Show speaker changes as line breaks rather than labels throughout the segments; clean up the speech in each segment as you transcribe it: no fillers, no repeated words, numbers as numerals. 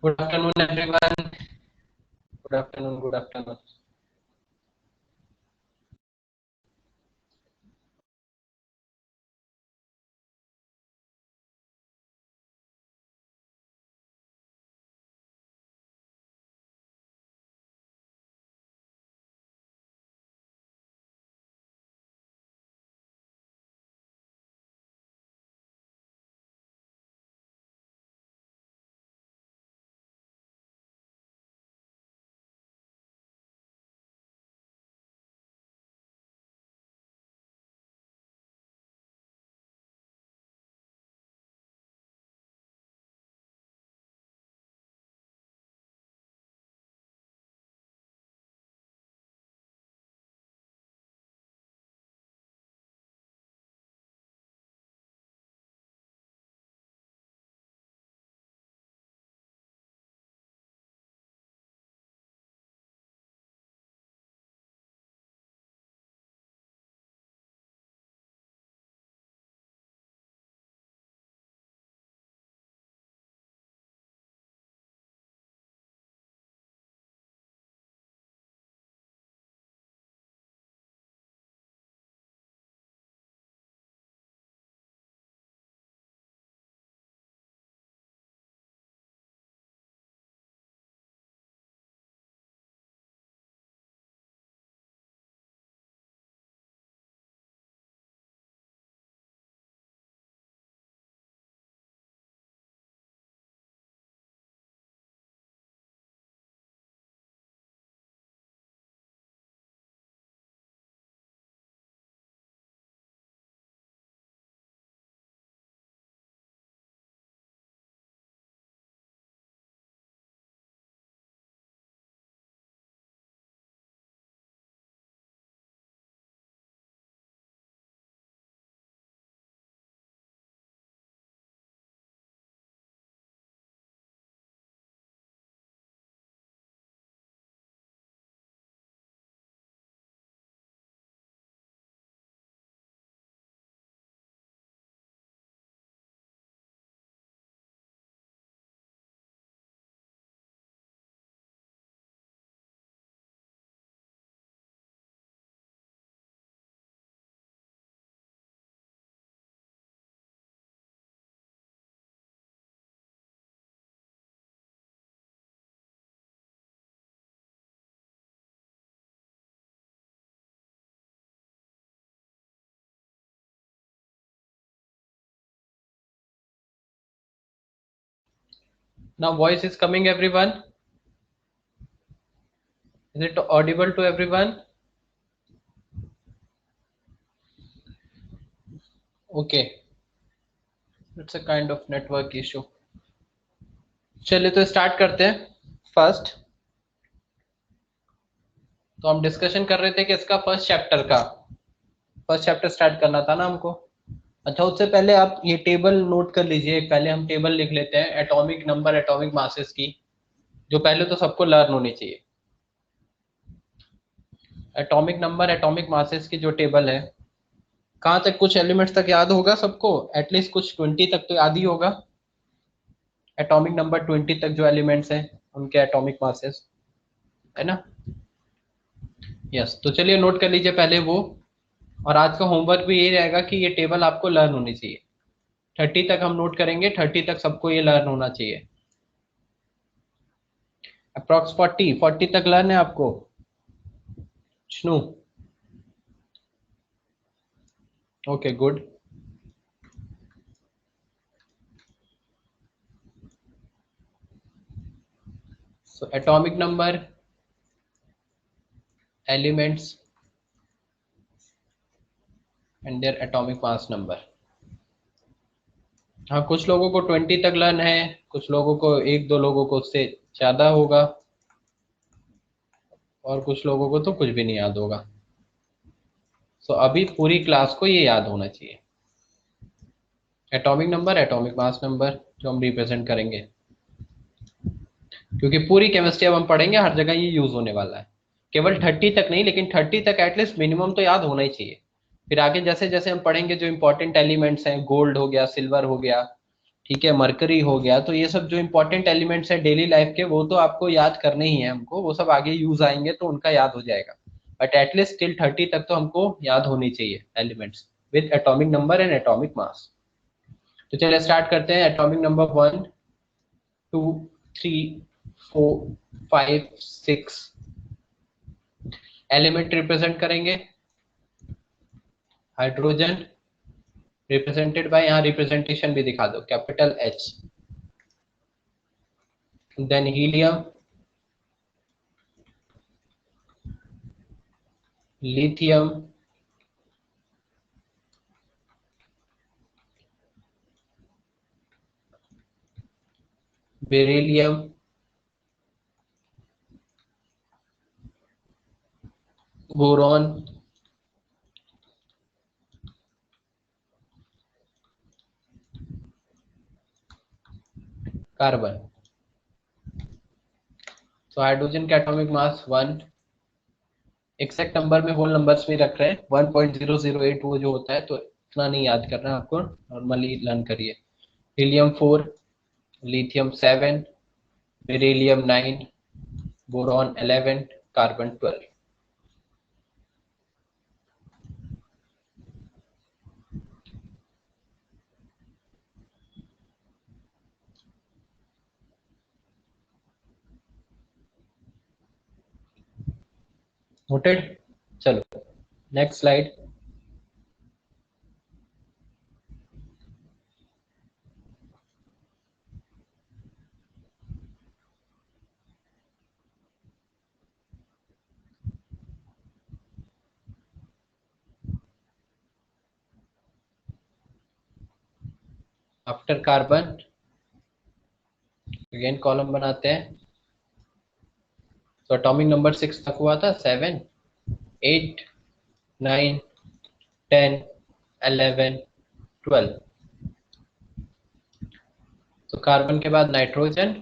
Good afternoon, everyone. Good afternoon. Good afternoon. Now, voice is coming, everyone. Is it audible to everyone? Okay, it's a kind of network issue. चलिए तो start करते हैं. First तो हम discussion कर रहे थे कि इसका फर्स्ट चैप्टर स्टार्ट करना था ना हमको. अच्छा, उससे पहले आप ये टेबल नोट कर लीजिए. पहले हम टेबल लिख लेते हैं एटॉमिक नंबर एटॉमिक मासेस की, जो पहले तो सबको लर्न होनी चाहिए. एटॉमिक नंबर एटॉमिक मासेस की जो टेबल है, कहाँ तक कुछ एलिमेंट्स तक याद होगा सबको. एटलीस्ट कुछ 20 तक तो याद ही होगा. एटॉमिक नंबर 20 तक जो एलिमेंट्स हैं उनके एटॉमिक मासेस, है ना. यस, तो चलिए नोट कर लीजिए पहले वो. और आज का होमवर्क भी यही रहेगा कि ये टेबल आपको लर्न होनी चाहिए. 30 तक हम नोट करेंगे, 30 तक सबको ये लर्न होना चाहिए. अप्रॉक्स 40 तक लर्न है आपको. Shanu. Okay, good. So atomic number, elements and their atomic mass number. हाँ, कुछ लोगों को 20 तक लर्न है, कुछ लोगों को, एक दो लोगों को उससे ज़्यादा होगा, और कुछ लोगों को तो कुछ भी नहीं याद होगा. सो अभी पूरी क्लास को ये याद होना चाहिए. Atomic number atomic mass number जो हम रिप्रेजेंट करेंगे, क्योंकि पूरी केमिस्ट्री अब हम पढ़ेंगे, हर जगह ये यूज होने वाला है. केवल 30 तक नहीं, लेकिन 30 तक एटलीस्ट मिनिमम तो याद होना ही चाहिए. फिर आगे जैसे जैसे हम पढ़ेंगे, जो इंपॉर्टेंट एलिमेंट्स हैं, गोल्ड हो गया, सिल्वर हो गया, ठीक है, मरकरी हो गया। तो ये सब जो इंपॉर्टेंट एलिमेंट्स है डेली लाइफ के, वो तो आपको याद करने ही है हमको, वो सब आगे यूज आएंगे तो उनका याद हो जाएगा। बट एटलीस्ट टिल 30 तक तो हमको याद होनी चाहिए elements with atomic number and atomic mass. तो चलिए स्टार्ट करते हैं। एटॉमिक नंबर 1, 2, 3, 4, 5, 6 एलिमेंट रिप्रेजेंट करेंगे। हाइड्रोजन रिप्रेजेंटेड बाय, यहाँ रिप्रेजेंटेशन भी दिखा दो, capital H. Then helium, lithium, beryllium, boron, carbon. तो हाइड्रोजन का एटॉमिक मास 1, एग्जैक्ट नंबर में होल नंबर्स में रख रहे हैं, 1.008 वो जो होता है, तो इतना नहीं याद करना है आपको, नॉर्मली लर्न करिए। Helium 4, lithium 7, beryllium 9, boron 11, carbon 12। Noted. चलो next slide. After carbon again column बनाते हैं। तो एटॉमिक नंबर 6 तक हुआ था, 7, 8, 9, 10, 11, 12। तो कार्बन के बाद नाइट्रोजन।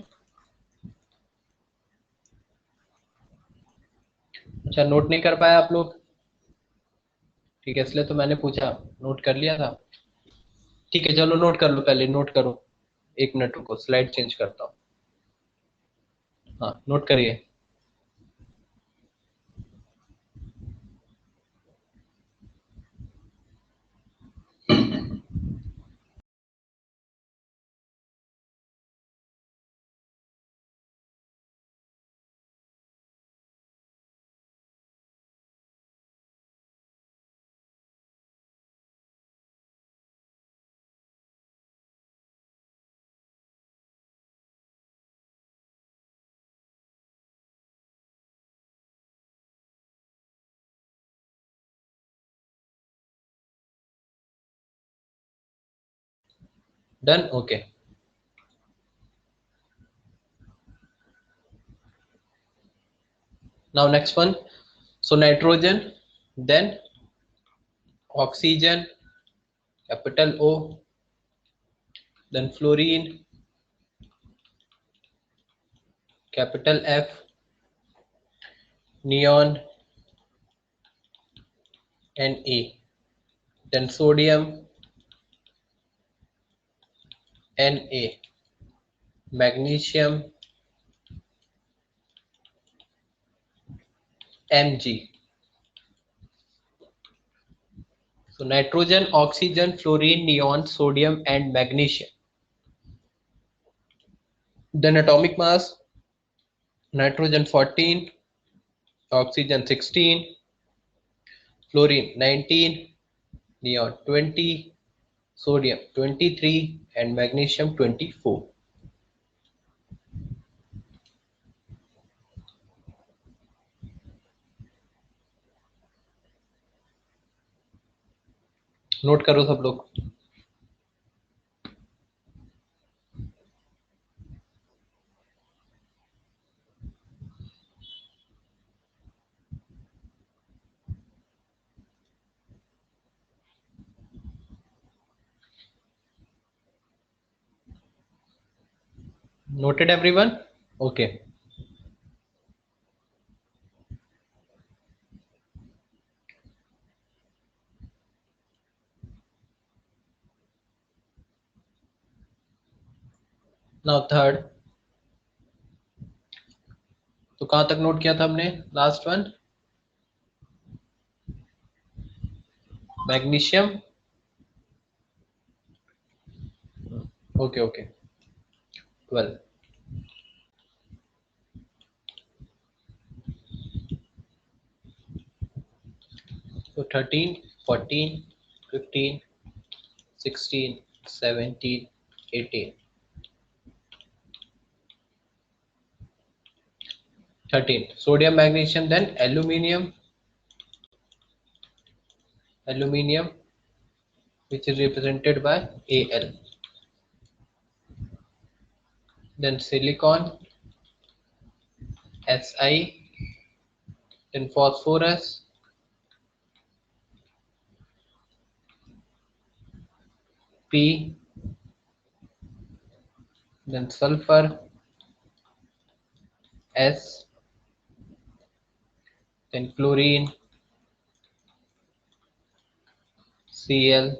अच्छा, नोट नहीं कर पाया आप लोग? ठीक है, इसलिए तो मैंने पूछा, नोट कर लिया था। ठीक है चलो नोट कर लो, पहले नोट करो। 1 मिनट रुको, स्लाइड चेंज करता हूँ। हाँ नोट करिए। Done, okay. Now next one. So nitrogen, then oxygen, capital O, then fluorine, capital F, neon, N A, then sodium, N A, magnesium, M G. So nitrogen, oxygen, fluorine, neon, sodium, and magnesium. Then atomic mass: nitrogen 14, oxygen 16, fluorine 19, neon 20, sodium 23, and magnesium 24. Note करो सब लोग। Noted everyone? Okay. Now third, तो कहां तक note किया था हमने? Last one, magnesium. Okay okay, 12। तो 13, 14, 15, 16, 17, 18, 13, sodium, magnesium, then aluminium, which is represented by Al, then silicon, Si, then phosphorus, P, then sulfur, S, then chlorine, Cl,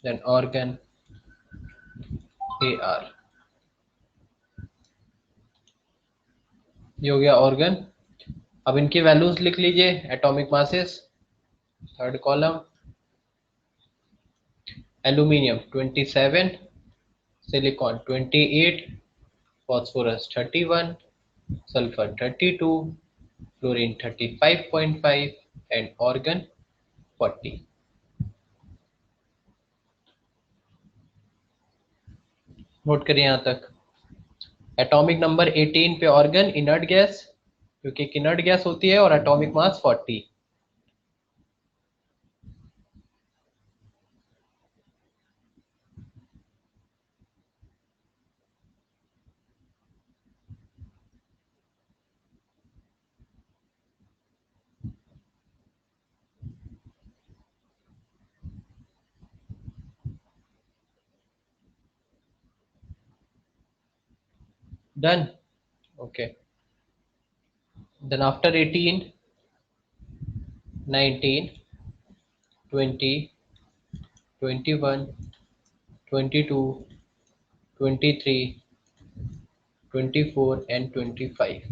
then argon, Ar। ये हो गया ऑर्गन। अब इनकी values लिख लीजिए, atomic masses. Third column, aluminium 27, silicon 28, phosphorus 31, sulfur 32, fluorine 35.5 and argon 40। Note करिए यहां तक। एटॉमिक नंबर 18 पे ऑर्गन इनर्ट गैस, क्योंकि इनर्ट गैस होती है, और atomic mass 40। Done, okay. Then after 18, 19, 20, 21, 22, 23, 24 and 25।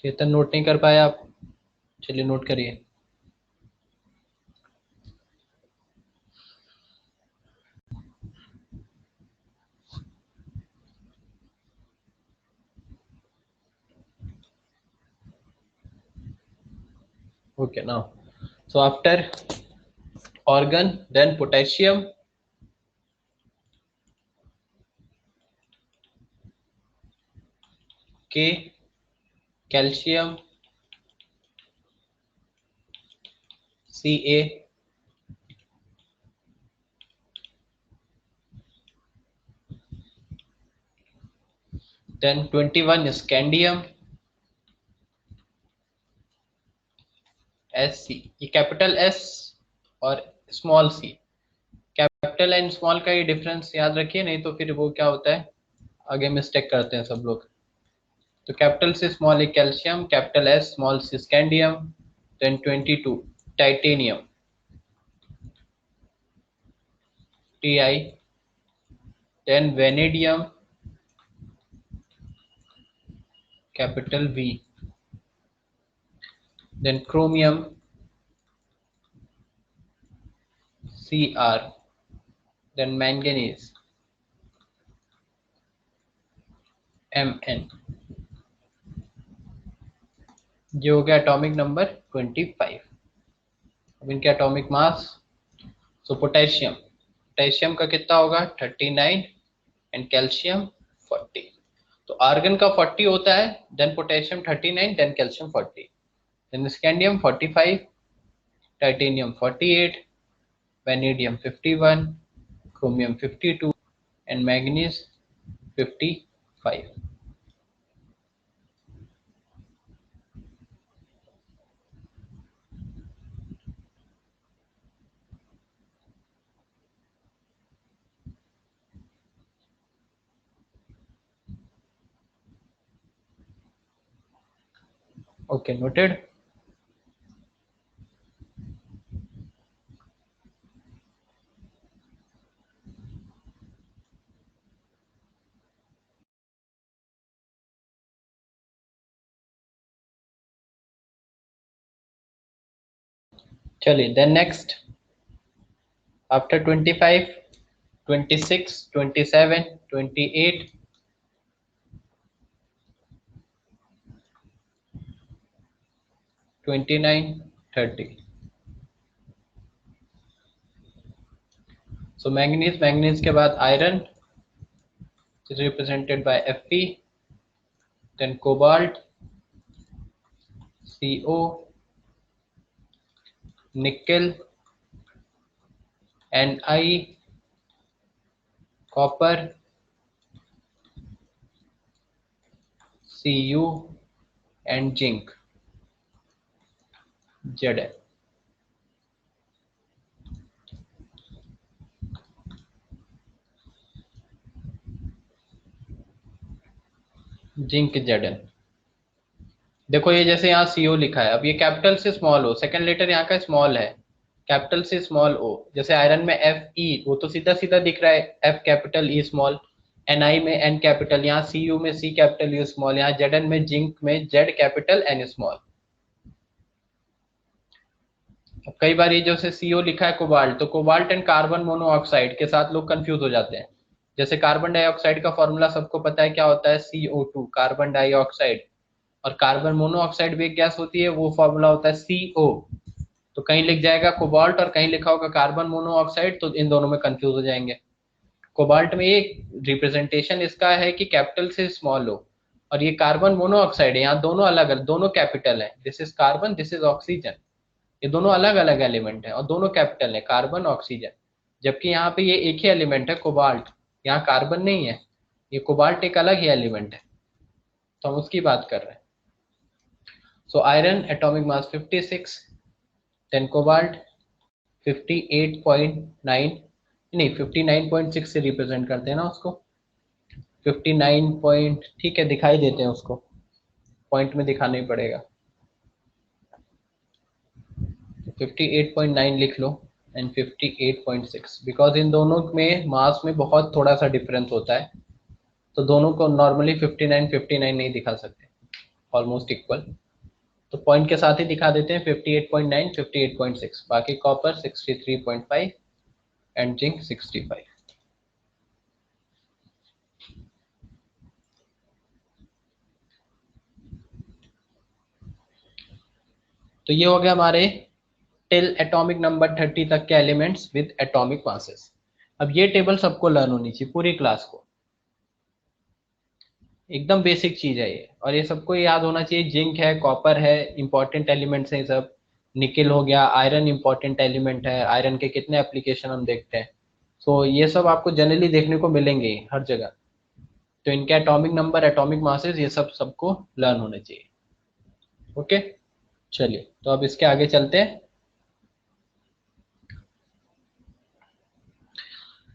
Chetan note नहीं कर पाए आप? चलिए नोट करिए। Okay, now, so after organ, then potassium, K, calcium, Ca, then 21 is scandium, Sc। ये कैपिटल S और small c, capital and small का ये डिफरेंस याद रखिए, नहीं तो फिर वो क्या होता है, आगे मिस्टेक करते हैं सब लोग। तो कैपिटल से स्मॉल एक calcium, capital S small C scandium, then 22 titanium, Ti, then vanadium, capital V, then chromium, Cr, then manganese, Mn। ये हो गया एटॉमिक नंबर 25। अब इनके एटॉमिक मास, सो पोटेशियम का कितना होगा? 39 एंड कैल्शियम 40। तो आर्गन का 40 होता है, then potassium 39, then calcium 40, then scandium 45, titanium 48, vanadium 51, chromium 52 and manganese 55। Okay, noted. चलिए then next, after 25, 26, 27, 28, 29, 30. So manganese के बाद iron is represented by Fe, then cobalt, Co, nickel, Ni, copper, Cu and zinc, Zn. Zinc Zn. देखो ये जैसे यहाँ CO लिखा है, अब ये कैपिटल से स्मॉल ओ, सेकंड लेटर यहाँ का स्मॉल है, कैपिटल से स्मॉल ओ, जैसे आयरन में Fe वो तो सीधा सीधा दिख रहा है, F capital E small, Ni में N कैपिटल, यहाँ Cu में C कैपिटल U स्मॉल, यहाँ Zn में जिंक में Z कैपिटल N स्मॉल. अब कई बार ये जैसे CO लिखा है कोबाल्ट, तो कोबाल्ट एंड कार्बन मोनोऑक्साइड के साथ लोग कंफ्यूज हो जाते हैं. जैसे कार्बन डाइऑक्साइड का फॉर्मूला सबको पता है क्या होता है, CO2 कार्बन डाइऑक्साइड, और कार्बन मोनोऑक्साइड भी एक गैस होती है, वो फॉर्मूला होता है CO. तो कहीं लिख जाएगा कोबाल्ट और कहीं लिखा होगा कार्बन मोनोऑक्साइड, तो इन दोनों में कंफ्यूज हो जाएंगे. कोबाल्ट में ये रिप्रेजेंटेशन इसका है कि कैपिटल से स्मॉल हो, और ये कार्बन मोनोऑक्साइड है, यहाँ दोनों अलग अलग, दोनों कैपिटल है, this is carbon, this is oxygen, ये दोनों अलग अलग एलिमेंट है और दोनों कैपिटल है, कार्बन ऑक्सीजन. जबकि यहाँ पे ये एक ही एलिमेंट है कोबाल्ट, यहाँ कार्बन नहीं है, ये कोबाल्ट एक अलग ही एलिमेंट है, तो हम उसकी बात कर रहे हैं. So iron atomic mass 56, then cobalt 58.9, नहीं 59.6 से रिप्रेजेंट करते हैं ना उसको, 59 पॉइंट, ठीक है दिखाई देते हैं उसको, पॉइंट में दिखाना ही पड़ेगा, 58.9 लिख लो एंड 58.6, बिकॉज इन दोनों में मास में बहुत थोड़ा सा डिफरेंस होता है, तो दोनों को नॉर्मली 59 नहीं दिखा सकते, ऑलमोस्ट इक्वल, तो पॉइंट के साथ ही दिखा देते हैं 58.9, 58.6, बाकी कॉपर 63.5 एंड जिंक 65. तो ये हो गया हमारे टिल एटॉमिक नंबर 30 तक के एलिमेंट्स विद एटॉमिक मासेस. अब ये टेबल सबको लर्न होनी चाहिए, पूरी क्लास को, एकदम बेसिक चीज है ये, और ये सबको याद होना चाहिए. जिंक है, कॉपर है, इंपॉर्टेंट एलिमेंट्स हैं सब, निकेल हो गया, आयरन इंपॉर्टेंट एलिमेंट है, आयरन के कितने एप्लीकेशन हम देखते हैं, सो ये सब आपको जनरली देखने को मिलेंगे हर जगह, तो इनके एटॉमिक नंबर, एटॉमिक मासेस, ये सब सबको लर्न होने चाहिए. ओके चलिए, तो अब इसके आगे चलते हैं.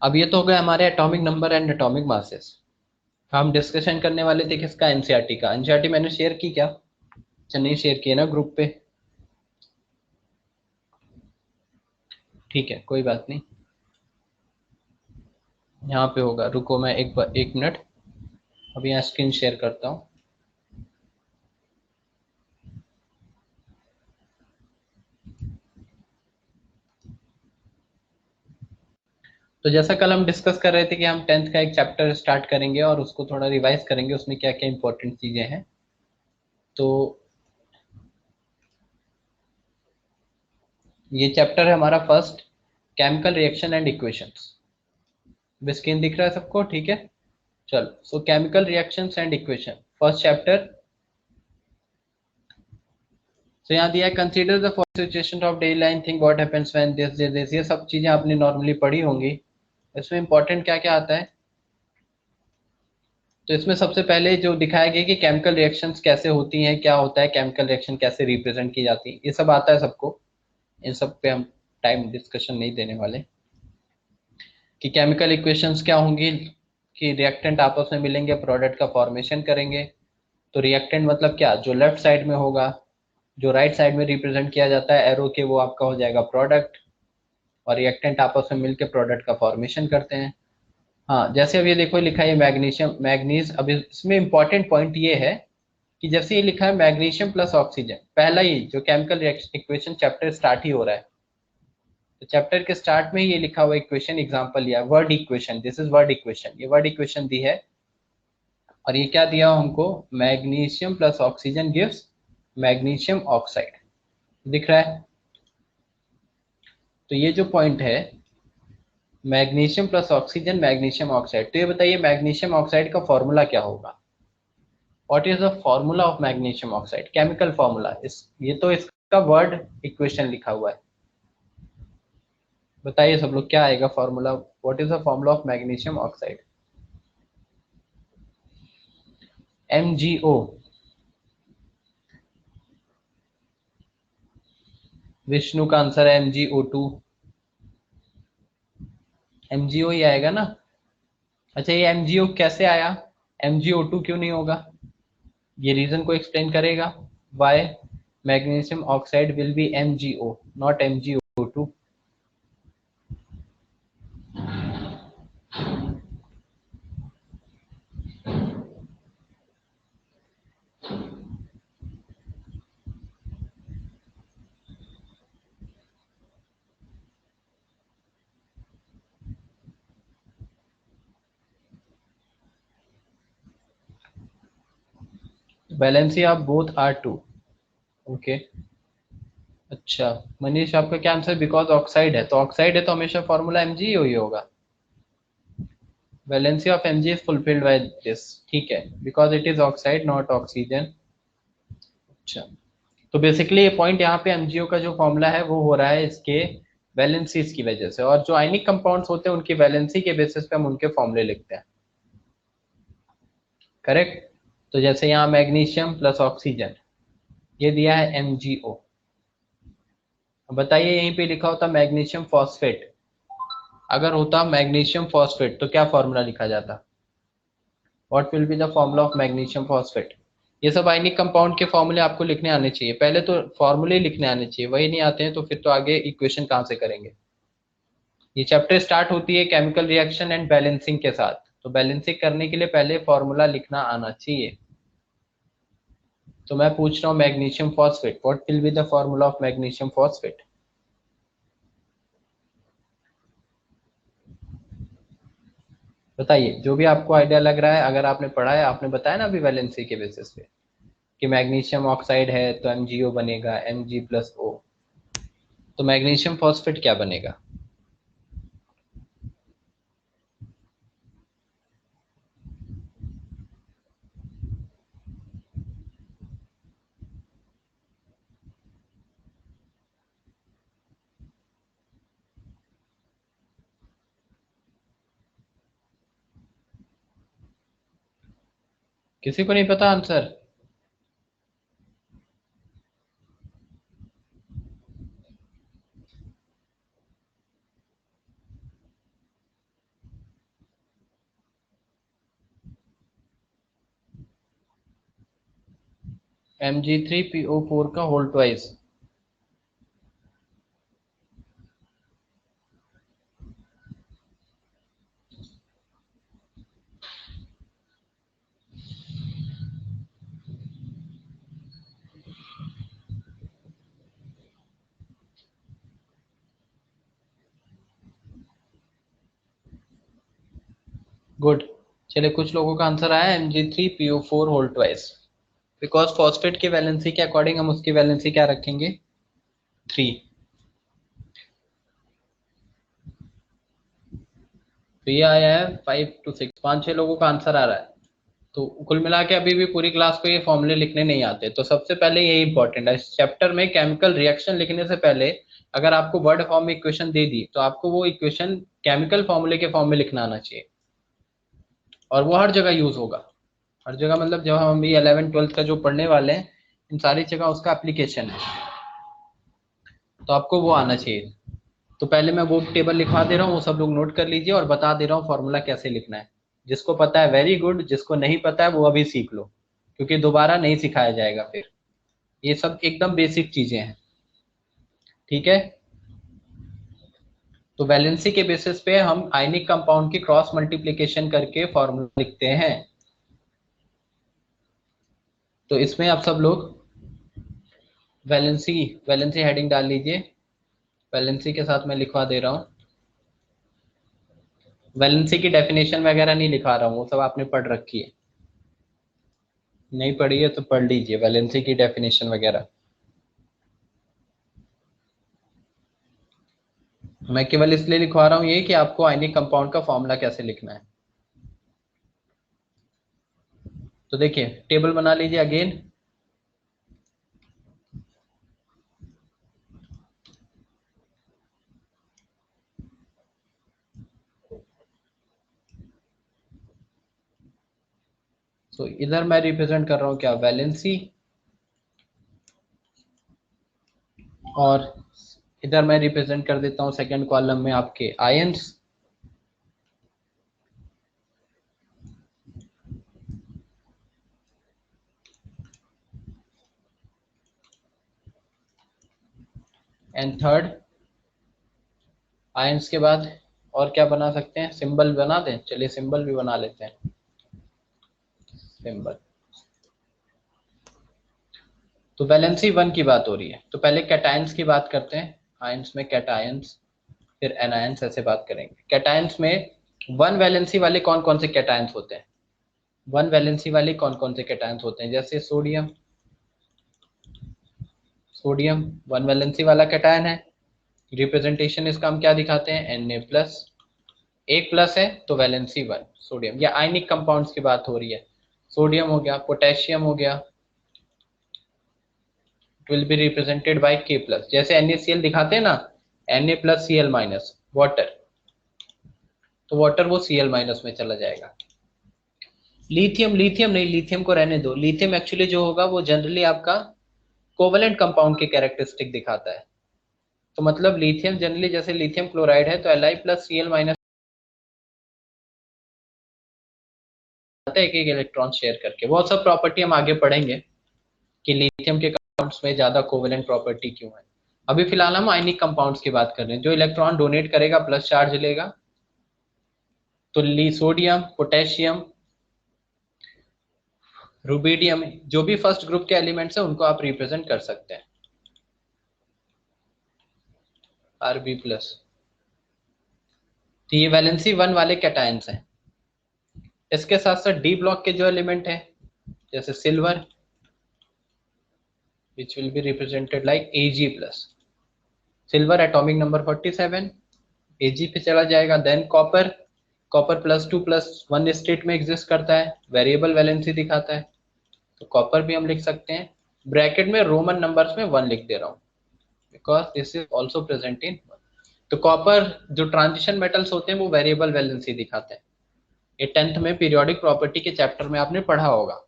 अब ये तो हो गया हमारे atomic number and atomic masses. हम डिस्कशन करने वाले थे किसका, एनसीईआरटी का. एनसीईआरटी मैंने शेयर की क्या, अच्छा नहीं शेयर किया ना ग्रुप पे, ठीक है कोई बात नहीं, यहाँ पे होगा, रुको मैं एक मिनट, अभी यहाँ स्क्रीन शेयर करता हूँ. तो जैसा कल हम डिस्कस कर रहे थे कि हम 10th का एक चैप्टर स्टार्ट करेंगे और उसको थोड़ा रिवाइज करेंगे, उसमें क्या क्या इंपॉर्टेंट चीजें हैं. तो ये चैप्टर है हमारा first, chemical reaction and equations. Screen दिख रहा है सबको, ठीक है. चलो, सो chemical reactions and equation, first chapter. तो यहाँ दिया है, consider the situation of daily line, think what happens when this, ये सब चीजें आपने नॉर्मली पढ़ी होंगी. इसमें इंपॉर्टेंट क्या क्या आता है, तो इसमें सबसे पहले जो दिखाया गया कि केमिकल रिएक्शंस कैसे होती हैं, क्या होता है केमिकल रिएक्शन, कैसे रिप्रेजेंट की जाती है, ये सब आता है सबको. इन सब पे हम टाइम डिस्कशन नहीं देने वाले. कि केमिकल इक्वेशंस क्या होंगी, कि रिएक्टेंट आपस में मिलेंगे, प्रोडक्ट का फॉर्मेशन करेंगे. तो रिएक्टेंट मतलब क्या, जो लेफ्ट साइड में होगा, जो राइट साइड में रिप्रेजेंट किया जाता है एरो के, वो आपका हो जाएगा प्रोडक्ट, और रिएक्टेंट आपस में मिलकर प्रोडक्ट का फॉर्मेशन करते हैं. हाँ, जैसे अब ये देखो लिखा है मैग्नीशियम, मैग्नीज. अब इसमें इंपॉर्टेंट पॉइंट ये है कि जैसे ये लिखा है मैग्नीशियम प्लस ऑक्सीजन, पहला ही जो केमिकल इक्वेशन चैप्टर स्टार्ट ही हो रहा है, तो चैप्टर के स्टार्ट में ये लिखा हुआ इक्वेशन एग्जांपल लिया, word equation, this is word equation, ये वर्ड इक्वेशन दी है। और ये क्या दिया हमको, magnesium plus oxygen gives magnesium oxide, दिख रहा है। तो ये जो पॉइंट है magnesium plus oxygen magnesium oxide, तो ये बताइए मैग्नीशियम ऑक्साइड का फॉर्मूला क्या होगा। What is the formula of magnesium oxide, chemical formula, इस ये तो इसका वर्ड इक्वेशन लिखा हुआ है। बताइए सब लोग क्या आएगा formula, what is the formula of magnesium oxide. MgO, Vishnu का आंसर है MgO2, MgO ही आएगा ना। अच्छा ये MgO कैसे आया, MgO2 क्यों नहीं होगा, ये रीजन को एक्सप्लेन करेगा, why magnesium oxide will be MgO not MgO2। Valency of both are two, okay. अच्छा मनीष आपका क्या आंसर, बिकॉज ऑक्साइड है, तो ऑक्साइड है तो हमेशा फॉर्मूला MgO ही होगा। Valency of Mg is fulfilled by this, ठीक है, because it is oxide not oxygen. अच्छा तो बेसिकली ये पॉइंट यहाँ पे MgO का जो फॉर्मूला है वो हो रहा है इसके वैलेंसीज की वजह से, और जो आयनिक कंपाउंड्स होते हैं उनकी वैलेंसी के बेसिस पे हम उनके फॉर्मूले लिखते हैं, करेक्ट। तो जैसे यहाँ मैग्नीशियम प्लस ऑक्सीजन ये दिया है MgO, बताइए यहीं पे लिखा होता मैग्नीशियम फॉस्फेट, अगर होता मैग्नीशियम फॉस्फेट तो क्या फॉर्मूला लिखा जाता, what will be the formula of magnesium phosphate. ये सब आयनिक कंपाउंड के फॉर्मूले आपको लिखने आने चाहिए, पहले तो फॉर्मूले लिखने आने चाहिए, वही नहीं आते हैं तो फिर तो आगे इक्वेशन कहाँ से करेंगे। ये चैप्टर स्टार्ट होती है केमिकल रिएक्शन एंड बैलेंसिंग के साथ, तो बैलेंसिंग करने के लिए पहले फॉर्मूला लिखना आना चाहिए। तो मैं पूछ रहा हूँ magnesium phosphate, what will be the formula of magnesium phosphate. बताइए जो भी आपको आइडिया लग रहा है, अगर आपने पढ़ा है, आपने बताया ना अभी वैलेंसी के बेसिस पे कि मैग्नीशियम ऑक्साइड है तो MgO बनेगा Mg+O, तो मैग्नीशियम फॉस्फेट क्या बनेगा। किसी को नहीं पता आंसर, Mg3PO4 का होल ट्वाइस। गुड, चलिए कुछ लोगों का आंसर आया Mg3PO4 whole twice, because phosphate की वैलेंसी के अकॉर्डिंग हम उसकी वैलेंसी क्या रखेंगे, 3। तो ये आया है 5 to 6, 5-6 लोगों का आंसर आ रहा है। तो कुल मिला के अभी भी पूरी क्लास को ये फॉर्मूले लिखने नहीं आते, तो सबसे पहले यही इंपॉर्टेंट है इस चैप्टर में, केमिकल रिएक्शन लिखने से पहले अगर आपको वर्ड फॉर्म में इक्वेशन दे दी तो आपको वो इक्वेशन केमिकल फॉर्मूले के फॉर्म में लिखना आना चाहिए, और वो हर जगह यूज होगा, हर जगह मतलब जब हम अभी 11th 12th का जो पढ़ने वाले हैं इन सारी जगह उसका एप्लीकेशन है, तो आपको वो आना चाहिए। तो पहले मैं वो टेबल लिखवा दे रहा हूँ, वो सब लोग नोट कर लीजिए, और बता दे रहा हूँ फॉर्मूला कैसे लिखना है। जिसको पता है वेरी गुड, जिसको नहीं पता है वो अभी सीख लो, क्योंकि दोबारा नहीं सिखाया जाएगा फिर, ये सब एकदम बेसिक चीजें हैं, ठीक है। तो वैलेंसी के बेसिस पे हम आयनिक कंपाउंड की क्रॉस मल्टीप्लीकेशन करके फॉर्मूला लिखते हैं। तो इसमें आप सब लोग वैलेंसी वैलेंसी हेडिंग डाल लीजिए, वैलेंसी के साथ मैं लिखवा दे रहा हूँ। वैलेंसी की डेफिनेशन वगैरह नहीं लिखा रहा हूँ, वो सब आपने पढ़ रखी है। नहीं पढ़ी है तो पढ़ लीजिए वैलेंसी की डेफिनेशन वगैरह। मैं केवल इसलिए लिखवा रहा हूँ ये कि आपको आयनिक कंपाउंड का फॉर्मूला कैसे लिखना है। तो देखिए टेबल बना लीजिए अगेन। तो इधर मैं रिप्रेजेंट कर रहा हूँ क्या, वैलेंसी, और इधर मैं रिप्रेजेंट कर देता हूँ सेकंड कॉलम में आपके आयंस। एंड थर्ड आयंस के बाद और क्या बना सकते हैं, सिंबल बना दें, चलिए सिंबल भी बना लेते हैं। सिंबल तो वैलेंसी 1 की बात हो रही है, तो पहले कैटायंस की बात करते हैं। आयंस में कैटायंस, फिर एनायंस, ऐसे बात करेंगे। कैटायंस में वन वैलेंसी वाले कौन कौन से कैटायंस होते हैं, वन वैलेंसी वाले कौन कौन से कैटायंस होते हैं, जैसे सोडियम। सोडियम वन वैलेंसी वाला कैटायन है। रिप्रेजेंटेशन इसका हम क्या दिखाते हैं, Na प्लस, एक प्लस है तो वैलेंसी 1 सोडियम। या आयनिक कंपाउंड्स की बात हो रही है, सोडियम हो गया, पोटेशियम हो गया, it will be represented bye K plus. जैसे NaCl दिखाते हैं ना, Na plus Cl minus water, तो वाटर वो Cl माइनस में चला जाएगा। लिथियम, लिथियम नहीं, लिथियम को रहने दो। लिथियम एक्चुअली जो होगा वो जनरली आपका कोवेलेंट कंपाउंड की कैरेक्टरिस्टिक दिखाता है। तो मतलब लिथियम जनरली, जैसे लिथियम क्लोराइड है तो Li प्लस Cl माइनस आता है, एक एक इलेक्ट्रॉन शेयर करके। बहुत सब प्रॉपर्टी हम आगे पढ़ेंगे कि लिथियम के कंपाउंड्स में ज्यादा कोवेलेंट प्रॉपर्टी क्यों है। अभी फिलहाल हम आयनिक कंपाउंड्स की बात कर रहे हैं। जो इलेक्ट्रॉन डोनेट करेगा प्लस चार्ज लेगा। तो सोडियम, पोटेशियम, रुबिडियम, जो भी फर्स्ट ग्रुप के एलिमेंट्स हैं उनको आप रिप्रेजेंट कर सकते हैं, Rb प्लस। तो ये वैलेंसी 1 वाले कैटायंस हैं। इसके साथ साथ डी ब्लॉक के जो एलिमेंट हैं, जैसे silver, which will be represented like Ag plus. Silver atomic number 47, Ag पे चला जाएगा। देन कॉपर, कॉपर +2+1 स्टेट में एग्जिस्ट करता है, वेरिएबल वैलेंसी दिखाता है, तो कॉपर भी हम लिख सकते हैं। ब्रैकेट में रोमन नंबर्स में 1 लिख दे रहा हूँ because this is also present in. तो कॉपर जो ट्रांजिशन मेटल्स होते हैं वो वेरिएबल वैलेंसी दिखाते हैं। ये 10th में पीरियोडिक प्रॉपर्टी के चैप्टर में आपने पढ़ा होगा,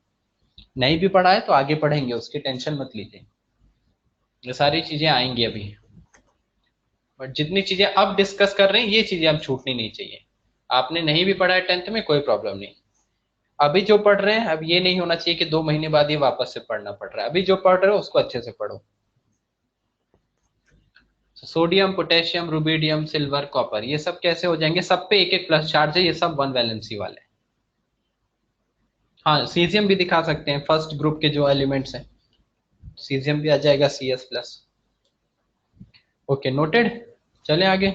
नहीं भी पढ़ा है तो आगे पढ़ेंगे, उसकी टेंशन मत लीजिए, ये सारी चीजें आएंगी अभी। बट जितनी चीजें अब डिस्कस कर रहे हैं ये चीजें अब छूटनी नहीं चाहिए। आपने नहीं भी पढ़ा है 10th में, कोई प्रॉब्लम नहीं। अभी जो पढ़ रहे हैं, अब ये नहीं होना चाहिए कि 2 महीने बाद ये वापस से पढ़ना पड़ रहा है। अभी जो पढ़ रहे हो उसको अच्छे से पढ़ो। Sodium, potassium, rubidium, silver, copper, ये सब कैसे हो जाएंगे, सब पे एक एक प्लस चार्ज है, ये सब वन वैलेंसी वाले। हाँ सीजियम भी दिखा सकते हैं, फर्स्ट ग्रुप के जो एलिमेंट्स हैं, सीजियम भी आ जाएगा Cs प्लस। ओके नोटेड, चले आगे।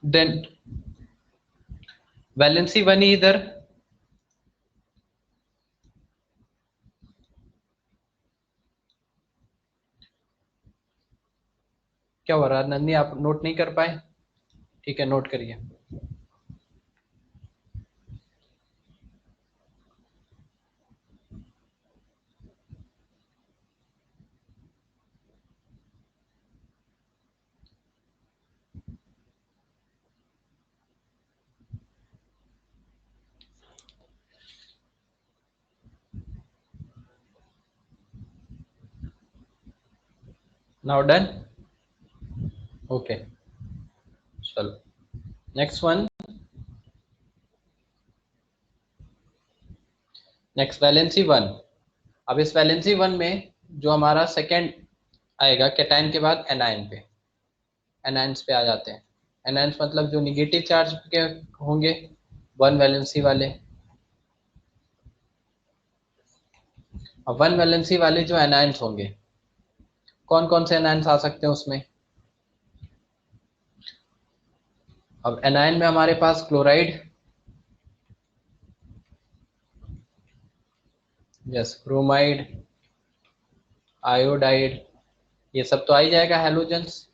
देन वैलेंसी 1 ही इधर, क्या हो रहा है नंदी, आप नोट नहीं कर पाए, ठीक है नोट करिए। नाउ डन, ओके चलो नेक्स्ट वन। Next valency 1। अब इस वैलेंसी 1 में जो हमारा सेकेंड आएगा कैटायन के बाद एनायन पे, एनायंस पे आ जाते हैं। एनायंस मतलब जो निगेटिव चार्ज के होंगे, वन वैलेंसी वाले। अब वन वैलेंसी वाले जो एनायंस होंगे, कौन कौन से एनायंस आ सकते हैं उसमें? अब एनायन में हमारे पास क्लोराइड, यस, ब्रोमाइड, आयोडाइड, ये सब तो आ ही जाएगा, हैलोजेंस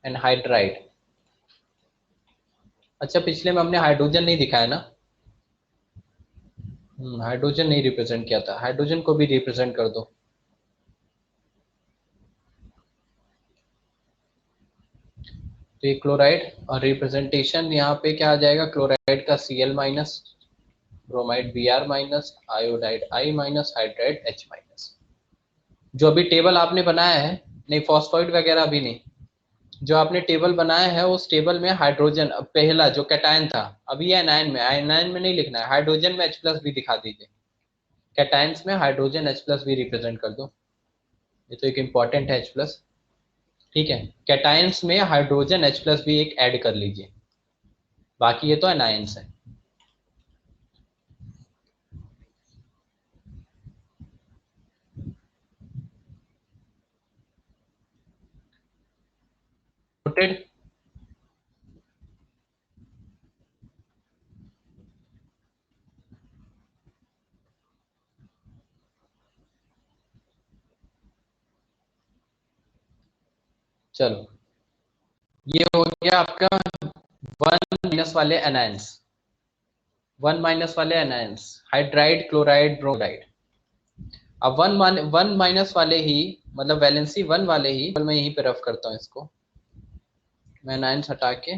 एंड हाइड्राइड। अच्छा, पिछले में हमने हाइड्रोजन नहीं दिखाया ना? हाइड्रोजन नहीं रिप्रेजेंट किया था, हाइड्रोजन को भी रिप्रेजेंट कर दो। तो ये क्लोराइड, और रिप्रेजेंटेशन यहाँ पे क्या आ जाएगा? क्लोराइड का Cl minus, bromide Br minus, iodide I minus, hydride H minus. जो अभी टेबल आपने बनाया है, नहीं फॉस्फोइड वगैरह भी नहीं, जो आपने टेबल बनाया है उस टेबल में हाइड्रोजन पहला जो कैटायन था, अभी ये एनायन में नहीं लिखना है, हाइड्रोजन में H प्लस भी दिखा दीजिए। कैटायंस में हाइड्रोजन H प्लस भी रिप्रेजेंट कर दो, ये तो एक इंपॉर्टेंट है H प्लस। ठीक है, कैटायंस में हाइड्रोजन H प्लस भी एक ऐड कर लीजिए, बाकी ये तो एनायंस है। नोटेड? चलो, ये हो गया आपका वन माइनस वाले एनायंस, वन माइनस वाले एनायंस, हाइड्राइड, क्लोराइड, ब्रोमाइड। अब वन माइनस वाले ही, मतलब वैलेंसी वन वाले ही, मैं यहीं पे रफ करता हूँ इसको, मैं एनायंस हटा के,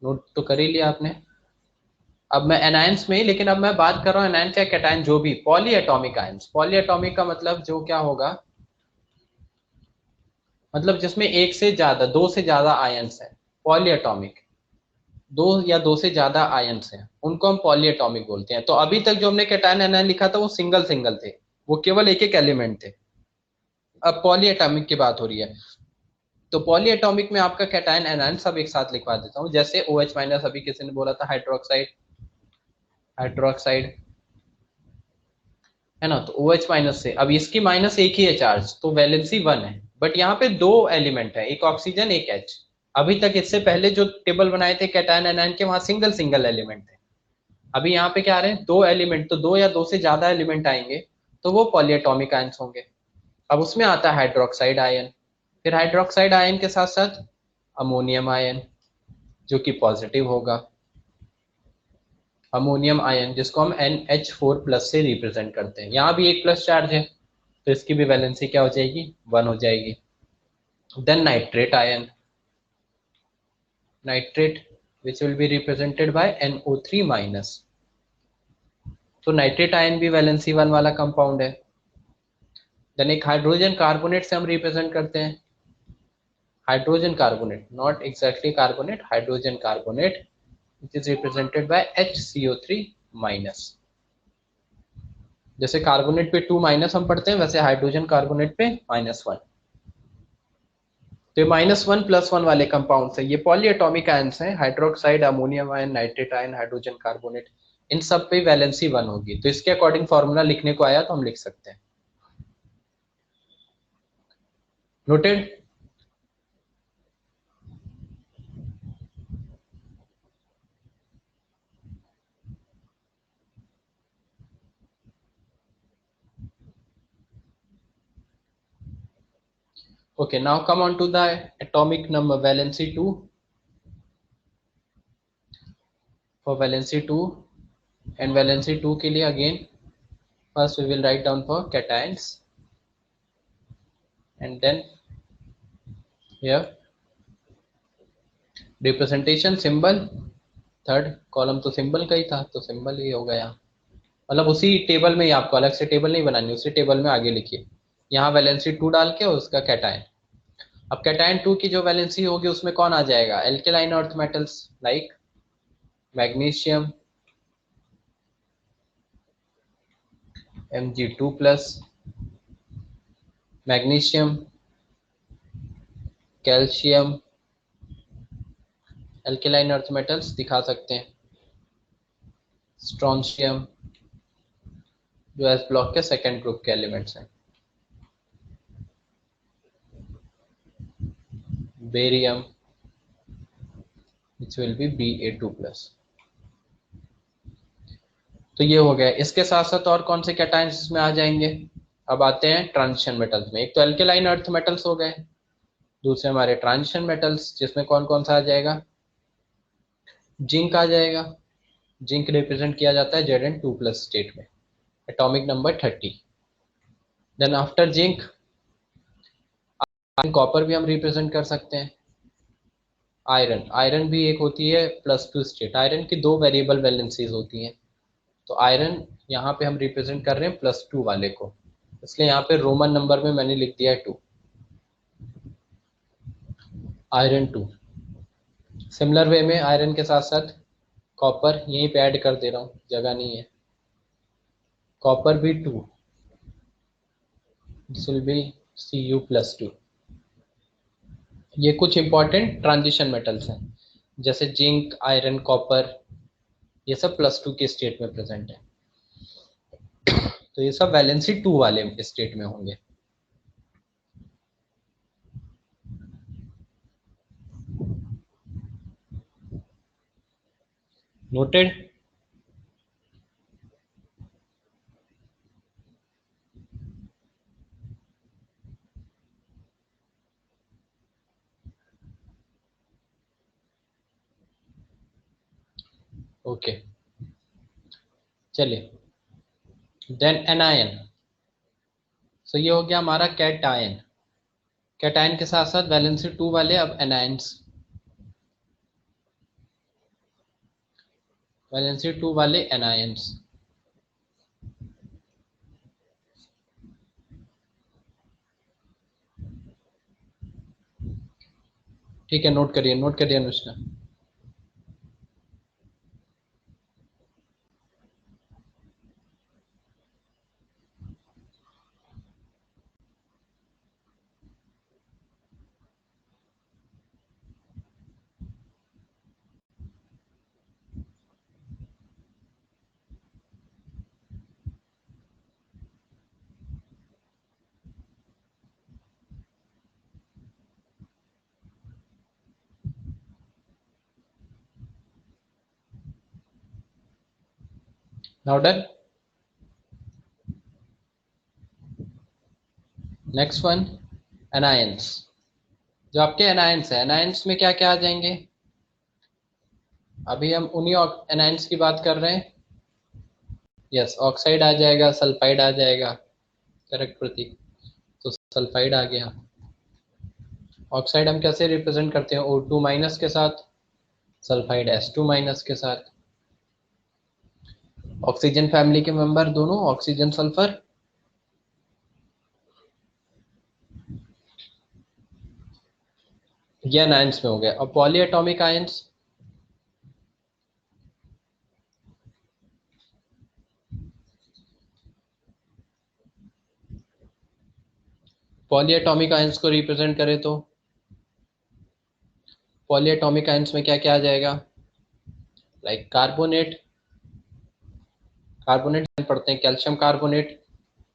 नोट तो कर ही लिया आपने। अब मैं एनायंस में ही, लेकिन अब मैं बात कर रहा हूँ एनायंस या कैटायन, जो भी poly atomic ions. Poly atomic का मतलब जो क्या होगा, मतलब जिसमें एक से ज्यादा, दो से ज्यादा आयंस है, पॉली एटॉमिक, दो या दो से ज्यादा आयंस हैं, उनको हम पॉली एटॉमिक बोलते हैं। तो अभी तक जो हमने कैटायन एनायन लिखा था वो सिंगल सिंगल थे, वो केवल एक एक एलिमेंट थे। अब पॉली एटॉमिक की बात हो रही है, तो पॉली एटॉमिक में आपका कैटायन एनायन सब एक साथ लिखवा देता हूँ। जैसे OH माइनस, अभी किसी ने बोला था हाइड्रोक्साइड, हाइड्रोक्साइड है ना, तो OH माइनस से, अब इसकी माइनस एक ही है चार्ज, तो वैलेंसी वन है, बट यहाँ पे दो एलिमेंट है, एक ऑक्सीजन एक H। अभी तक इससे पहले जो टेबल बनाए थे कैटायन एनायन के, वहां सिंगल सिंगल एलिमेंट थे। अभी यहाँ पे क्या आ रहे हैं, दो एलिमेंट, तो दो या दो से ज्यादा एलिमेंट आएंगे, तो वो पॉलीएटॉमिक आयंस होंगे। अब उसमें आता है हाइड्रोक्साइड आयन, फिर हाइड्रोक्साइड आयन के साथ साथ अमोनियम आयन, जो कि पॉजिटिव होगा, अमोनियम आयन जिसको हम NH4 प्लस से रिप्रेजेंट करते हैं। यहाँ भी एक प्लस चार्ज है, तो इसकी भी वैलेंसी क्या हो जाएगी, वन हो जाएगी। Then nitrate ion, nitrate which will be represented by NO3 minus. तो नाइट्रेट आयन भी वैलेंसी वन वाला कंपाउंड है। देन एक हाइड्रोजन कार्बोनेट से हम रिप्रेजेंट करते हैं, hydrogen carbonate, not exactly carbonate, hydrogen carbonate which is represented by HCO3 minus. जैसे कार्बोनेट पे 2 माइनस हम पढ़ते हैं, वैसे हाइड्रोजन कार्बोनेट पे -1। तो ये -1 +1 वाले कंपाउंड्स है, ये पॉलीएटॉमिक आयंस हैं, hydroxide, ammonium ion, nitrate ion, hydrogen carbonate, इन सब पे वैलेंसी वन होगी। तो इसके अकॉर्डिंग फॉर्मूला लिखने को आया तो हम लिख सकते हैं। Noted? Okay, now come on to the atomic number valency 2. For valency 2 and valency 2 के लिए again first we will write down for cations and then here representation symbol, third column तो सिंबल का ही था, तो सिंबल ही हो गया। मतलब उसी टेबल में ही, आपको अलग से टेबल नहीं बनानी, उसी टेबल में आगे लिखिए, यहाँ वैलेंसी 2 डाल के उसका कैटायन। अब कैटायन 2 की जो वैलेंसी होगी उसमें कौन आ जाएगा, alkaline earth metals like magnesium Mg2+, magnesium, calcium, alkaline earth metals दिखा सकते हैं, स्ट्रोंशियम, जो एस ब्लॉक के सेकेंड ग्रुप के एलिमेंट्स हैं। Barium which will B Ba2+। तो ये हो गया। इसके साथ साथ और कौन से कैटायंस इसमें आ जाएंगे? अब आते हैं ट्रांजिशन मेटल्स में। एक तो एल्केलाइन अर्थ मेटल्स हो गए, दूसरे हमारे ट्रांजिशन मेटल्स, जिसमें कौन कौन सा आ जाएगा? जिंक आ जाएगा। जिंक रिप्रेजेंट किया जाता है Zn2+ स्टेट में, atomic number 30। Then after zinc copper भी हम रिप्रेजेंट कर सकते हैं। आयरन, आयरन भी एक होती है +2 स्टेट। आयरन की दो वेरिएबल वैलेंसीज होती हैं, तो आयरन यहाँ पे हम रिप्रेजेंट कर रहे हैं +2 वाले को, इसलिए यहाँ पे रोमन नंबर में मैंने लिख दिया है 2, आयरन 2। सिमिलर वे में आयरन के साथ साथ कॉपर यहीं पे ऐड कर दे रहा हूँ, जगह नहीं है। कॉपर भी 2, दिस विल बी Cu+2। ये कुछ इंपॉर्टेंट ट्रांजिशन मेटल्स हैं, जैसे जिंक, आयरन, कॉपर, ये सब +2 की स्टेट में प्रेजेंट है। तो ये सब वैलेंसी 2 वाले स्टेट में होंगे। नोटेड? ओके, चलिए। Then anion. सो ये हो गया हमारा कैटायन। कैटायन के साथ साथ वैलेंसी 2 वाले अब एनायंस। वैलेंसी 2 वाले एनायंस। ठीक है, नोट करिए, नोट करिए Anushka. Now done. Next one, anions. जो आपके एनायंस है, एनायंस में क्या क्या आ जाएंगे? अभी हम उन्हीं एनायंस की बात कर रहे हैं। यस, ऑक्साइड आ जाएगा, सल्फाइड आ जाएगा। करेक्ट प्रतीक। तो सल्फाइड आ गया। ऑक्साइड हम कैसे रिप्रेजेंट करते हैं? O2- के साथ, सल्फाइड S2- के साथ। ऑक्सीजन फैमिली के मेंबर दोनों, ऑक्सीजन सल्फर। ये एनायंस में हो गया। और poly atomic ions? Poly atomic ions को रिप्रेजेंट करें तो पॉली एटॉमिक आयंस में क्या क्या आ जाएगा? Like carbonate. कार्बोनेट पढ़ते हैं, कैल्शियम कार्बोनेट,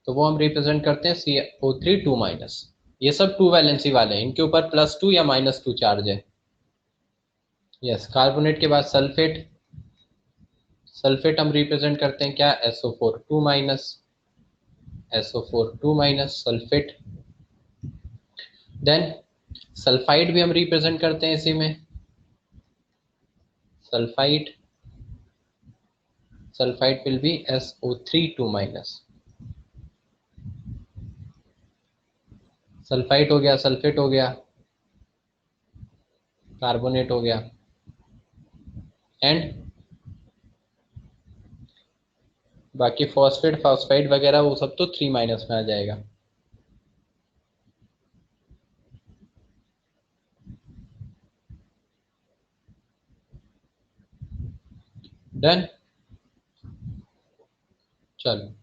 तो वो हम रिप्रेजेंट करते हैं CO3 2-। ये सब 2 वैलेंसी वाले हैं, इनके ऊपर +2 या -2 चार्ज है। यस, कार्बोनेट के बाद सल्फेट। सल्फेट हम रिप्रेजेंट करते हैं क्या? SO4 2-। सल्फेट। देन सल्फाइड भी हम रिप्रेजेंट करते हैं इसी में। Sulphide, sulphide will be SO3 2-। Sulphide हो गया, सल्फेट हो गया, कार्बोनेट हो गया, एंड बाकी फॉस्फेट, फॉस्फाइड वगैरह वो सब तो 3- में आ जाएगा। डन। चलो,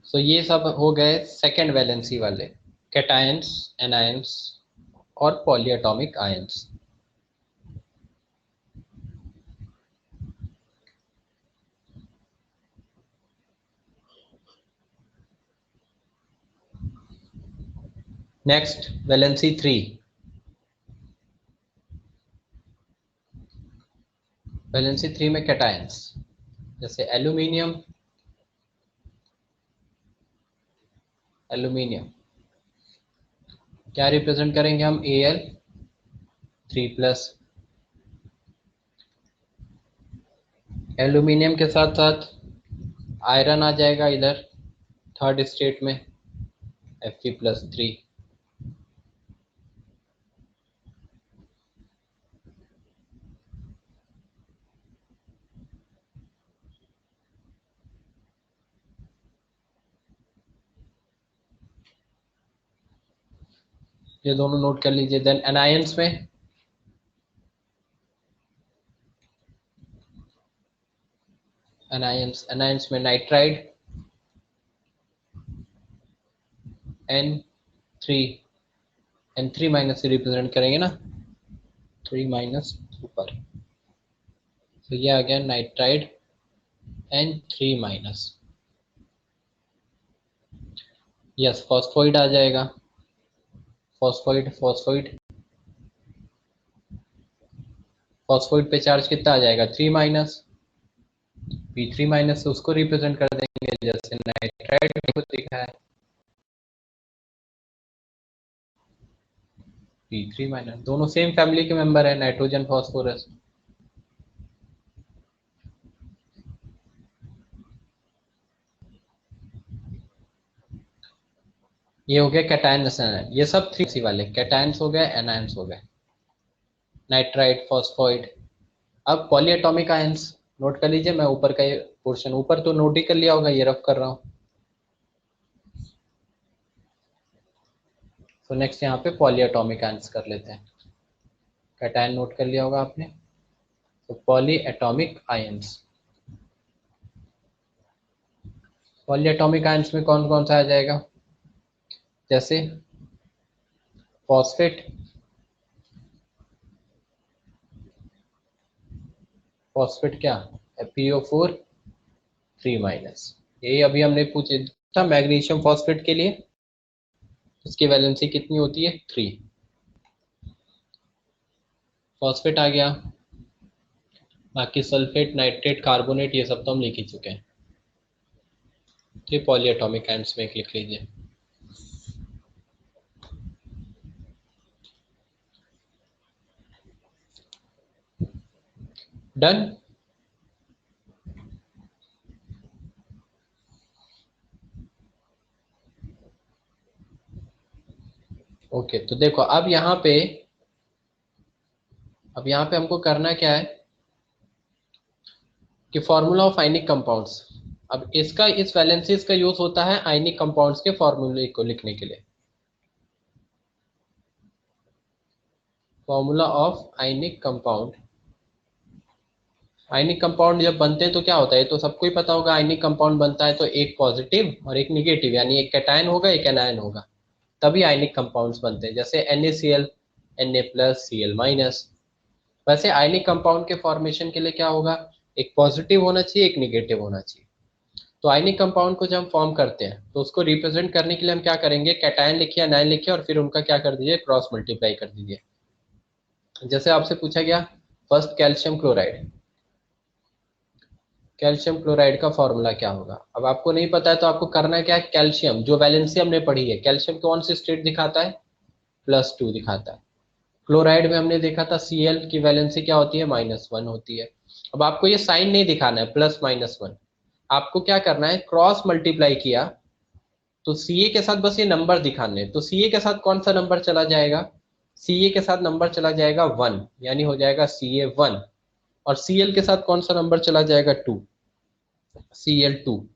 सो ये सब हो गए सेकेंड वैलेंसी वाले, कैटायंस, एनायंस और polyatomic ions. Next valency 3, valency 3 में कैटायंस, जैसे एल्यूमिनियम, एल्यूमिनियम क्या रिप्रेजेंट करेंगे हम, Al3+। एल्यूमिनियम के साथ साथ आयरन आ जाएगा इधर थर्ड स्टेट में, Fe+3। ये दोनों नोट कर लीजिए। देन एनायंस में एनायंस में नाइट्राइड N3, N3 माइनस से रिप्रेजेंट करेंगे ना, 3 माइनस ऊपर, तो ये आ गया nitride N3 minus. Yes, phosphide आ जाएगा, फॉस्फोइड फॉस्फोइड पे चार्ज कितना आ जाएगा, 3 माइनस, P3 माइनस से उसको रिप्रेजेंट कर देंगे जैसे नाइट्राइड को दिखा है, P3 माइनस, दोनों सेम फैमिली के मेंबर है, नाइट्रोजन फॉस्फोरस। ये हो गया कैटायन, ये सब 3 वाले कैटायंस हो गए, एनायंस हो गए, नाइट्राइड, फॉस्फोइड। अब पॉलीएटॉमिक आयंस नोट कर लीजिए, मैं ऊपर का ये पोर्शन ऊपर तो नोट ही कर लिया होगा, ये रफ कर रहा हूँ। तो नेक्स्ट यहाँ पे पॉलीएटॉमिक आयंस कर लेते हैं। कैटायन नोट कर लिया होगा आपने, तो पॉलीएटॉमिक आयंस, पॉलीएटॉमिक आयंस में कौन कौन सा आ जाएगा, जैसे फॉस्फेट, फॉस्फेट क्या, PO4 3 माइनस, यही अभी हमने पूछा था मैग्नीशियम फॉस्फेट के लिए, इसकी वैलेंसी कितनी होती है, 3। फॉस्फेट आ गया, बाकी सल्फेट, नाइट्रेट, कार्बोनेट ये सब तो हम लिख ही चुके हैं। तो पॉलीएटॉमिक आयंस में एक लिख लीजिए। डन। ओके, तो देखो अब यहाँ पे हमको करना क्या है कि फॉर्मूला ऑफ आयनिक कंपाउंड्स, अब इसका इस वैलेंसीज का यूज होता है आयनिक कंपाउंड्स के फॉर्मूले को लिखने के लिए। Formula of ionic compound, ionic compound जब बनते हैं तो क्या होता है, तो सबको ही पता होगा, आयनिक कंपाउंड बनता है तो एक पॉजिटिव और एक निगेटिव, यानी एक कैटायन होगा एक एनायन होगा, तभी आयनिक कंपाउंड्स बनते हैं, जैसे NaCl, Na+Cl-। वैसे आयनिक कंपाउंड के फॉर्मेशन के लिए क्या होगा, एक पॉजिटिव होना चाहिए, एक निगेटिव होना चाहिए। तो आयनिक कंपाउंड को जब हम फॉर्म करते हैं तो उसको रिप्रेजेंट करने के लिए हम क्या करेंगे, कैटायन लिखिए, एनायन लिखिए, और फिर उनका क्या कर दीजिए, क्रॉस मल्टीप्लाई कर दीजिए। जैसे आपसे पूछा गया first calcium chloride, calcium chloride का फॉर्मूला क्या होगा। अब आपको नहीं पता है तो आपको करना क्या है, कैल्शियम जो वैलेंसी हमने पढ़ी है, कैल्शियम कौन सी स्टेट दिखाता है, +2 दिखाता है। क्लोराइड में हमने देखा था Cl की वैलेंसी क्या होती है, -1 होती है। अब आपको ये साइन नहीं दिखाना है +-1, आपको क्या करना है, क्रॉस मल्टीप्लाई किया तो Ca के साथ बस ये नंबर दिखाने, तो Ca के साथ कौन सा नंबर चला जाएगा, Ca के साथ नंबर चला जाएगा 1, यानी हो जाएगा Ca1, और Cl के साथ कौन सा नंबर चला जाएगा, 2, Cl2।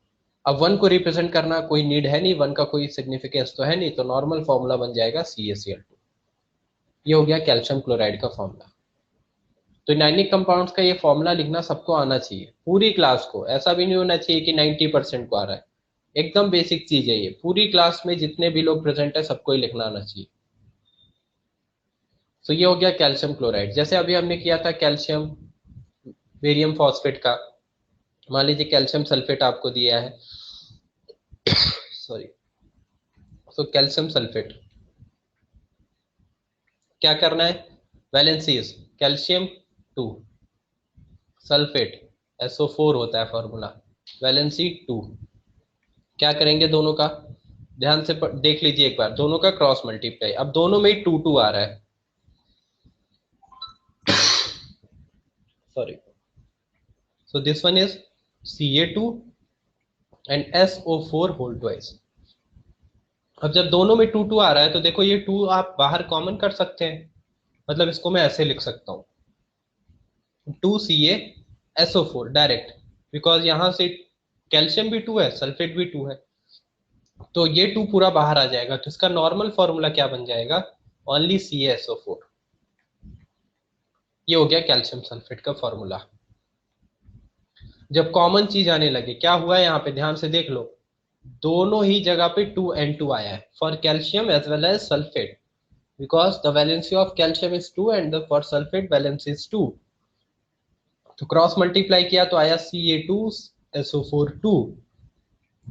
अब 1 को रिप्रेजेंट करना कोई नीड है नहीं, 1 का कोई सिग्निफिकेंस तो है नहीं, तो नॉर्मल फॉर्मूला बन जाएगा CaCl2। ये हो गया कैल्शियम क्लोराइड का फॉर्मूला। तो आयनिक कंपाउंड्स का ये फॉर्मूला लिखना सबको आना चाहिए, पूरी क्लास को, ऐसा भी नहीं होना चाहिए कि 90% को आ रहा है, एकदम बेसिक चीज है ये, पूरी क्लास में जितने भी लोग प्रेजेंट है सबको ही लिखना आना चाहिए। तो ये हो गया कैल्शियम क्लोराइड। जैसे अभी हमने किया था कैल्शियम बेरियम फॉस्फेट का, मान लीजिए कैल्शियम सल्फेट आपको दिया है, सॉरी, तो कैल्शियम सल्फेट, क्या करना है, वैलेंसीज कैल्शियम 2, सल्फेट SO4 होता है फॉर्मूला, वैलेंसी 2। क्या करेंगे दोनों का, ध्यान से देख लीजिए एक बार, दोनों का क्रॉस मल्टीप्लाई। अब दोनों में ही 2 2 आ रहा है, sorry, so this one is Ca2 and SO4 whole twice. अब जब दोनों में 2 2 आ रहा है तो देखो ये 2 आप बाहर कॉमन कर सकते हैं, मतलब इसको मैं ऐसे लिख सकता हूँ 2CaSO4 डायरेक्ट, बिकॉज यहां से कैल्शियम भी 2 है, सल्फेट भी 2 है, तो ये 2 पूरा बाहर आ जाएगा, तो इसका नॉर्मल फॉर्मूला क्या बन जाएगा, ओनली CaSO4। ये हो गया कैल्शियम सल्फेट का फॉर्मूला। जब कॉमन चीज आने लगे, क्या हुआ है यहाँ पे ध्यान से देख लो, दोनों ही जगह पे 2 N2 आया है for calcium as well as sulphate, because the valency of calcium is 2 and the for sulfate valence is 2। तो क्रॉस मल्टीप्लाई किया तो आया Ca2SO4 2,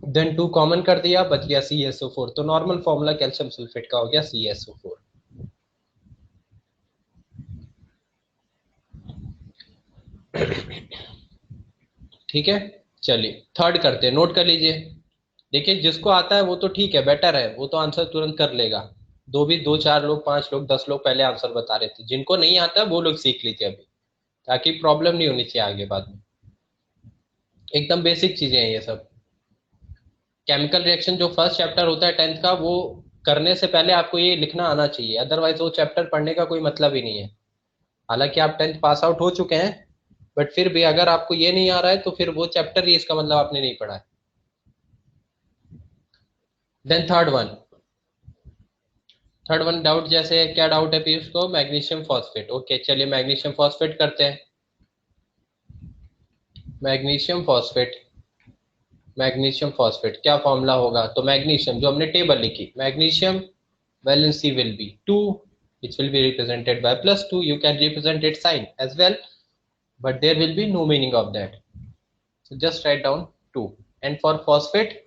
देन 2 कॉमन कर दिया, बच गया CaSO4, तो नॉर्मल फॉर्मूला कैल्शियम सल्फेट का हो गया CaSO4। ठीक है, चलिए थर्ड करते हैं, नोट कर लीजिए। देखिए जिसको आता है वो तो ठीक है, बेटर है, वो तो आंसर तुरंत कर लेगा। दो चार लोग, 5 लोग, 10 लोग पहले आंसर बता रहे थे, जिनको नहीं आता वो लोग सीख लीजिए अभी, ताकि प्रॉब्लम नहीं होनी चाहिए आगे बाद में। एकदम बेसिक चीजें हैं ये सब। केमिकल रिएक्शन जो फर्स्ट चैप्टर होता है 10th का, वो करने से पहले आपको ये लिखना आना चाहिए, अदरवाइज वो चैप्टर पढ़ने का कोई मतलब ही नहीं है। हालांकि आप 10th पास आउट हो चुके हैं, बट फिर भी अगर आपको ये नहीं आ रहा है तो फिर वो चैप्टर ही इसका मतलब आपने नहीं पढ़ा है। देन थर्ड वन डाउट, जैसे क्या डाउट है पीयूष को, मैग्नीशियम फॉस्फेट। ओके चलिए मैग्नीशियम फॉस्फेट करते हैं। मैग्नीशियम फॉस्फेट, मैग्नीशियम फॉस्फेट क्या फॉर्मूला होगा, तो मैग्नीशियम जो हमने टेबल लिखी, magnesium valency will be 2, which will be represented by +2। You can represent its sign as well, but there will be no meaning of that, so just write down 2। and for phosphate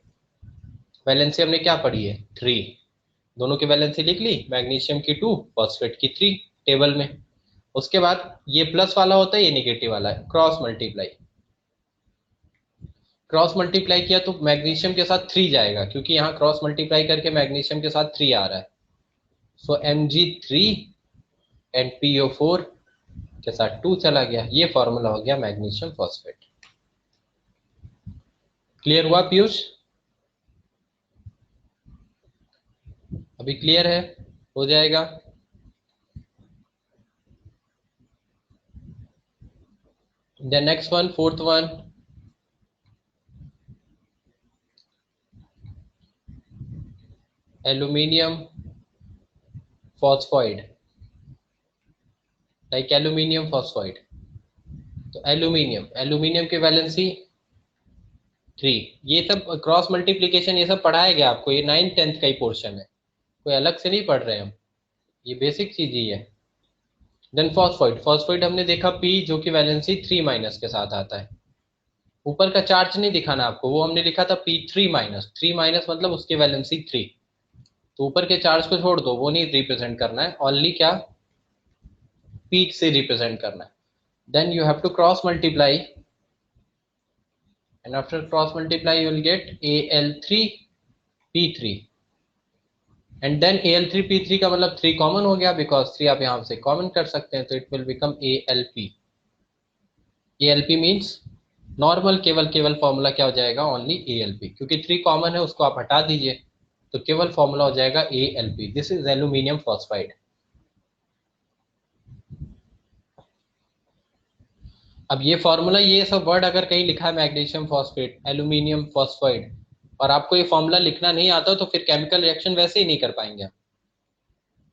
valency हमने क्या पढ़ी है, 3, दोनों की valency लिख ली, magnesium की 2, phosphate की 3 table में। उसके बाद ये प्लस वाला होता है, ये नेगेटिव वाला है, क्रॉस मल्टीप्लाई। क्रॉस मल्टीप्लाई किया तो मैग्नीशियम के साथ 3 जाएगा, क्योंकि यहाँ क्रॉस मल्टीप्लाई करके मैग्नीशियम के साथ 3 आ रहा है, सो Mg3 एंड PO4 के साथ 2 चला गया, ये फॉर्मूला हो गया मैग्नीशियम फॉस्फेट। क्लियर हुआ पीयूष, अभी क्लियर है, हो जाएगा। The next one, fourth one, aluminium phosphide, like aluminium phosphide. तो एल्यूमिनियम की वैलेंसी 3। ये सब क्रॉस मल्टीप्लीकेशन ये सब पढ़ाया गया आपको, ये 9th 10th का ही पोर्शन है, कोई अलग से नहीं पढ़ रहे हम, ये बेसिक चीज ही है। देन फॉस्फाइड हमने देखा P जो कि वैलेंसी 3- के साथ आता है। ऊपर का चार्ज नहीं दिखाना आपको, वो हमने लिखा था P3-, 3- मतलब उसकी वैलेंसी 3, तो ऊपर के चार्ज को छोड़ दो, वो नहीं रिप्रेजेंट करना है, ओनली क्या पीक से रिप्रेजेंट करना है। Then you have to cross multiply, and after cross multiply you will get Al3P3, and then Al3P3 का मतलब 3 कॉमन हो गया, बिकॉज 3 आप यहां से कॉमन कर सकते हैं, तो it will become ALP। ALP means normal, केवल केवल फॉर्मूला क्या हो जाएगा, ओनली ALP, क्योंकि 3 कॉमन है उसको आप हटा दीजिए, तो केवल फॉर्मूला हो जाएगा ALP। This is aluminium phosphide. अब ये फॉर्मूला, ये सब वर्ड अगर कहीं लिखा है मैग्नीशियम फॉस्फेट, एल्यूमिनियम फॉस्फाइड, और आपको ये फॉर्मूला लिखना नहीं आता, तो फिर केमिकल रिएक्शन वैसे ही नहीं कर पाएंगे आप,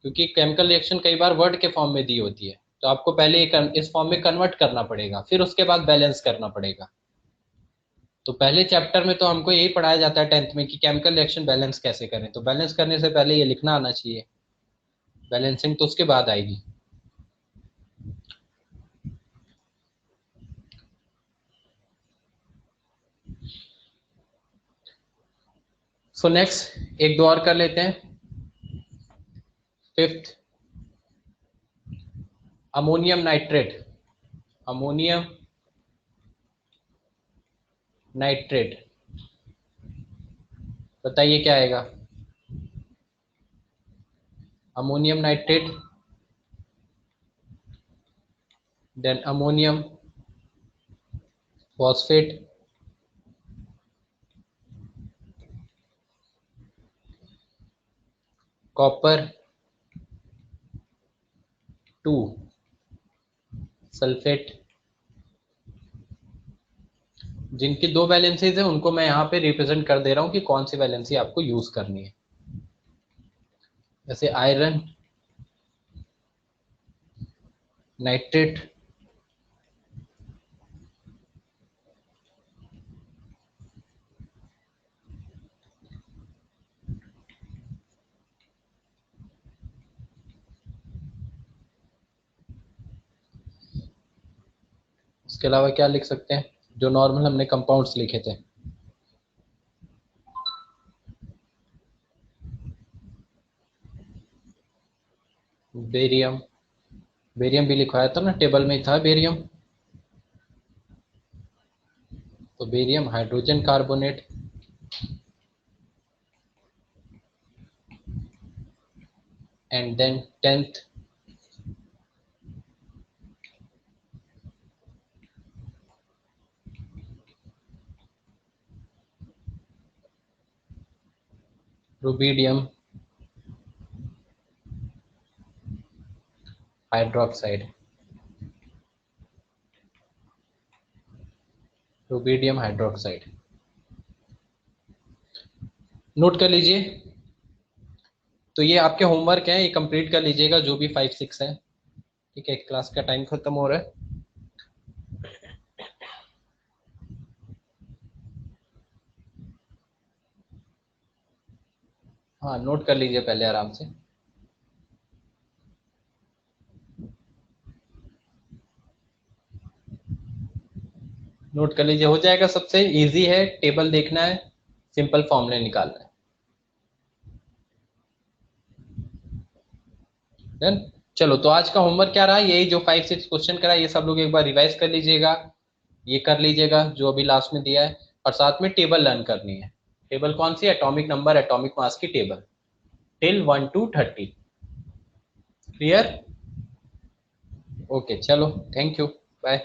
क्योंकि केमिकल रिएक्शन कई बार वर्ड के फॉर्म में दी होती है, तो आपको पहले इस फॉर्म में कन्वर्ट करना पड़ेगा, फिर उसके बाद बैलेंस करना पड़ेगा। तो पहले चैप्टर में तो हमको यही पढ़ाया जाता है 10th में कि केमिकल रिएक्शन बैलेंस कैसे करें, तो बैलेंस करने से पहले ये लिखना आना चाहिए, बैलेंसिंग तो उसके बाद आएगी। सो नेक्स्ट एक दो और कर लेते हैं। Fifth, ammonium nitrate, ammonium nitrate, बताइए क्या आएगा? Ammonium nitrate, then ammonium phosphate, copper 2 sulphate. जिनकी 2 वैलेंसीज है उनको मैं यहाँ पे रिप्रेजेंट कर दे रहा हूँ कि कौन सी वैलेंसी आपको यूज करनी है। जैसे आयरन नाइट्रेट, इसके अलावा क्या लिख सकते हैं जो नॉर्मल हमने कंपाउंड्स लिखे थे? बेरियम, बेरियम भी लिखवाया था ना, टेबल में ही था बेरियम। तो barium hydrogen carbonate, and then 10th rubidium hydroxide, rubidium hydroxide. Note कर लीजिए। तो ये आपके होमवर्क है, ये कंप्लीट कर लीजिएगा जो भी 5 6 है। ठीक है, क्लास का टाइम खत्म हो रहा है। हाँ, नोट कर लीजिए पहले आराम से। नोट कर लीजिए, हो जाएगा। सबसे इजी है, टेबल देखना है, सिंपल फॉर्मूले निकालना है। डन। चलो, तो आज का होमवर्क क्या रहा? यही जो 5 6 क्वेश्चन करा, ये सब लोग एक बार रिवाइज कर लीजिएगा। ये कर लीजिएगा जो अभी लास्ट में दिया है, और साथ में टेबल लर्न करनी है। टेबल कौन सी? एटॉमिक नंबर, एटॉमिक मास की table till 1 to 30। Clear? Okay, चलो, थैंक यू, बाय।